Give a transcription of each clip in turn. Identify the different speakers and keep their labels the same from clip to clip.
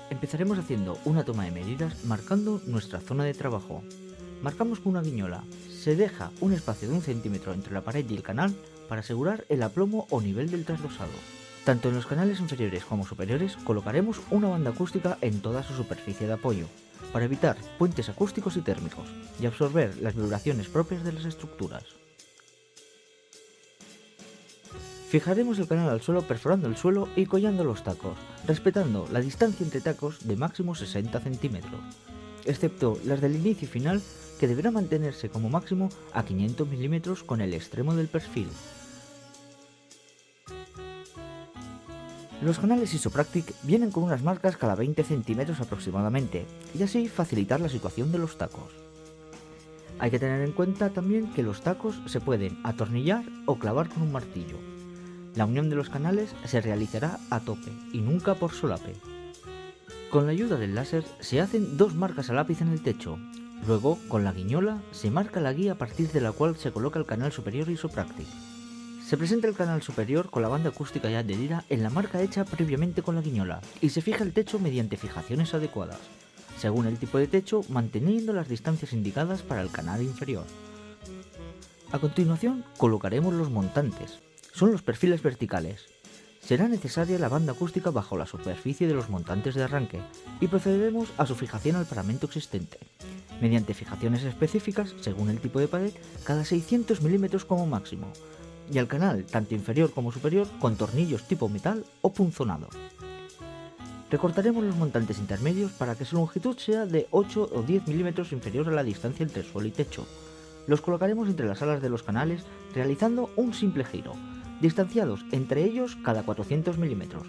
Speaker 1: Empezaremos haciendo una toma de medidas marcando nuestra zona de trabajo. Marcamos con una guiñola. Se deja un espacio de 1 centímetro entre la pared y el canal para asegurar el aplomo o nivel del trasdosado. Tanto en los canales inferiores como superiores colocaremos una banda acústica en toda su superficie de apoyo, para evitar puentes acústicos y térmicos y absorber las vibraciones propias de las estructuras. Fijaremos el canal al suelo perforando el suelo y collando los tacos, respetando la distancia entre tacos de máximo 60 centímetros, excepto las del inicio y final, que deberá mantenerse como máximo a 500 milímetros con el extremo del perfil. Los canales Isopractic vienen con unas marcas cada 20 centímetros aproximadamente, y así facilitar la situación de los tacos. Hay que tener en cuenta también que los tacos se pueden atornillar o clavar con un martillo. La unión de los canales se realizará a tope y nunca por solape. Con la ayuda del láser se hacen 2 marcas a lápiz en el techo. Luego, con la guiñola, se marca la guía a partir de la cual se coloca el canal superior Isopractic. Se presenta el canal superior con la banda acústica ya adherida en la marca hecha previamente con la guiñola y se fija el techo mediante fijaciones adecuadas, según el tipo de techo, manteniendo las distancias indicadas para el canal inferior. A continuación, colocaremos los montantes. Son los perfiles verticales. Será necesaria la banda acústica bajo la superficie de los montantes de arranque y procederemos a su fijación al paramento existente, mediante fijaciones específicas según el tipo de pared cada 600 milímetros como máximo, y al canal tanto inferior como superior con tornillos tipo metal o punzonado. Recortaremos los montantes intermedios para que su longitud sea de 8 o 10 milímetros inferior a la distancia entre suelo y techo. Los colocaremos entre las alas de los canales realizando un simple giro, distanciados entre ellos cada 400 milímetros.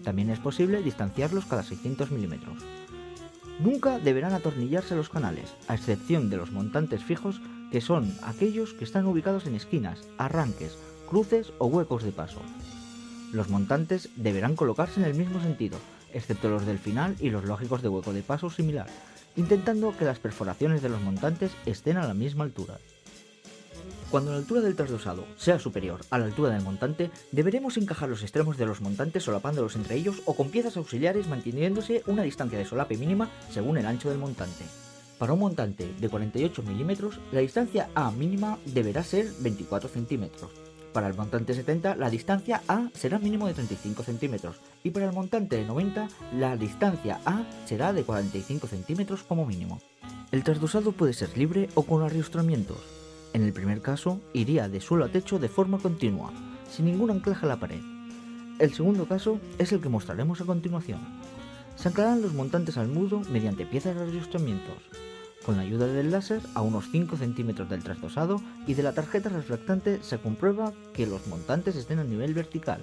Speaker 1: También es posible distanciarlos cada 600 milímetros. Nunca deberán atornillarse los canales, a excepción de los montantes fijos, que son aquellos que están ubicados en esquinas, arranques, cruces o huecos de paso. Los montantes deberán colocarse en el mismo sentido, excepto los del final y los lógicos de hueco de paso similar, intentando que las perforaciones de los montantes estén a la misma altura. Cuando la altura del trasdosado sea superior a la altura del montante, deberemos encajar los extremos de los montantes solapándolos entre ellos o con piezas auxiliares manteniéndose una distancia de solape mínima según el ancho del montante. Para un montante de 48 milímetros, la distancia A mínima deberá ser 24 centímetros. Para el montante 70, la distancia A será mínimo de 35 centímetros y para el montante de 90, la distancia A será de 45 centímetros como mínimo. El trasdosado puede ser libre o con arriostramientos. En el primer caso, iría de suelo a techo de forma continua, sin ningún anclaje a la pared. El segundo caso es el que mostraremos a continuación. Se anclarán los montantes al muro mediante piezas de arriostramientos, con la ayuda del láser a unos 5 centímetros del trasdosado y de la tarjeta reflectante se comprueba que los montantes estén a nivel vertical.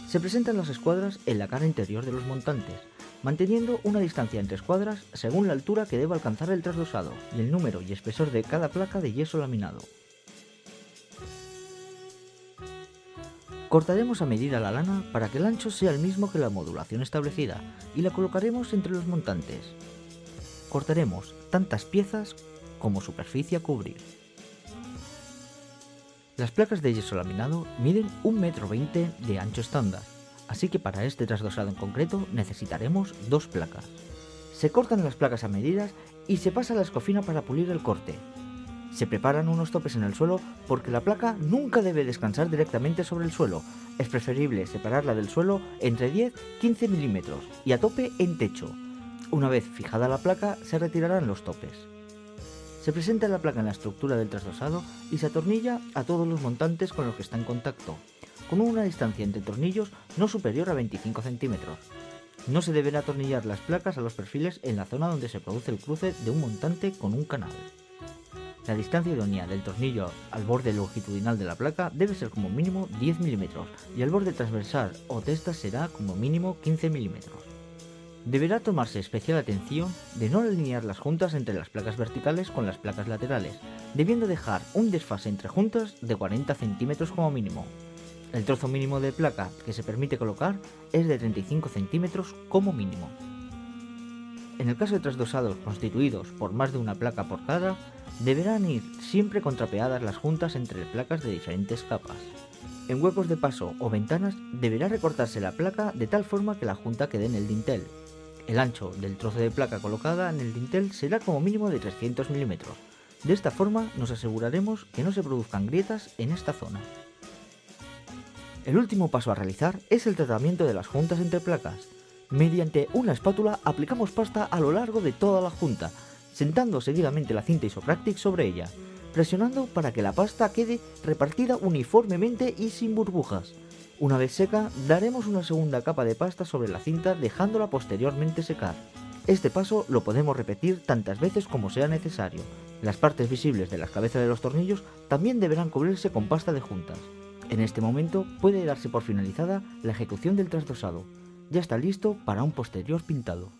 Speaker 1: Se presentan las escuadras en la cara interior de los montantes, manteniendo una distancia entre escuadras según la altura que deba alcanzar el trasdosado y el número y espesor de cada placa de yeso laminado. Cortaremos a medida la lana para que el ancho sea el mismo que la modulación establecida y la colocaremos entre los montantes. Cortaremos tantas piezas como superficie a cubrir. Las placas de yeso laminado miden 1,20 m de ancho estándar, así que para este trasdosado en concreto necesitaremos 2 placas. Se cortan las placas a medidas y se pasa a la escofina para pulir el corte. Se preparan unos topes en el suelo porque la placa nunca debe descansar directamente sobre el suelo. Es preferible separarla del suelo entre 10-15 milímetros y a tope en techo. Una vez fijada la placa, se retirarán los topes. Se presenta la placa en la estructura del trasdosado y se atornilla a todos los montantes con los que está en contacto, con una distancia entre tornillos no superior a 25 centímetros. No se deben atornillar las placas a los perfiles en la zona donde se produce el cruce de un montante con un canal. La distancia idónea del tornillo al borde longitudinal de la placa debe ser como mínimo 10 milímetros y el borde transversal o testa será como mínimo 15 milímetros. Deberá tomarse especial atención de no alinear las juntas entre las placas verticales con las placas laterales, debiendo dejar un desfase entre juntas de 40 centímetros como mínimo. El trozo mínimo de placa que se permite colocar es de 35 centímetros como mínimo. En el caso de trasdosados constituidos por más de una placa por cada, deberán ir siempre contrapeadas las juntas entre placas de diferentes capas. En huecos de paso o ventanas deberá recortarse la placa de tal forma que la junta quede en el dintel. El ancho del trozo de placa colocada en el dintel será como mínimo de 300 milímetros. De esta forma nos aseguraremos que no se produzcan grietas en esta zona. El último paso a realizar es el tratamiento de las juntas entre placas. Mediante una espátula aplicamos pasta a lo largo de toda la junta, sentando seguidamente la cinta Isopráctic sobre ella, presionando para que la pasta quede repartida uniformemente y sin burbujas. Una vez seca, daremos una segunda capa de pasta sobre la cinta dejándola posteriormente secar. Este paso lo podemos repetir tantas veces como sea necesario. Las partes visibles de las cabezas de los tornillos también deberán cubrirse con pasta de juntas. En este momento puede darse por finalizada la ejecución del trasdosado. Ya está listo para un posterior pintado.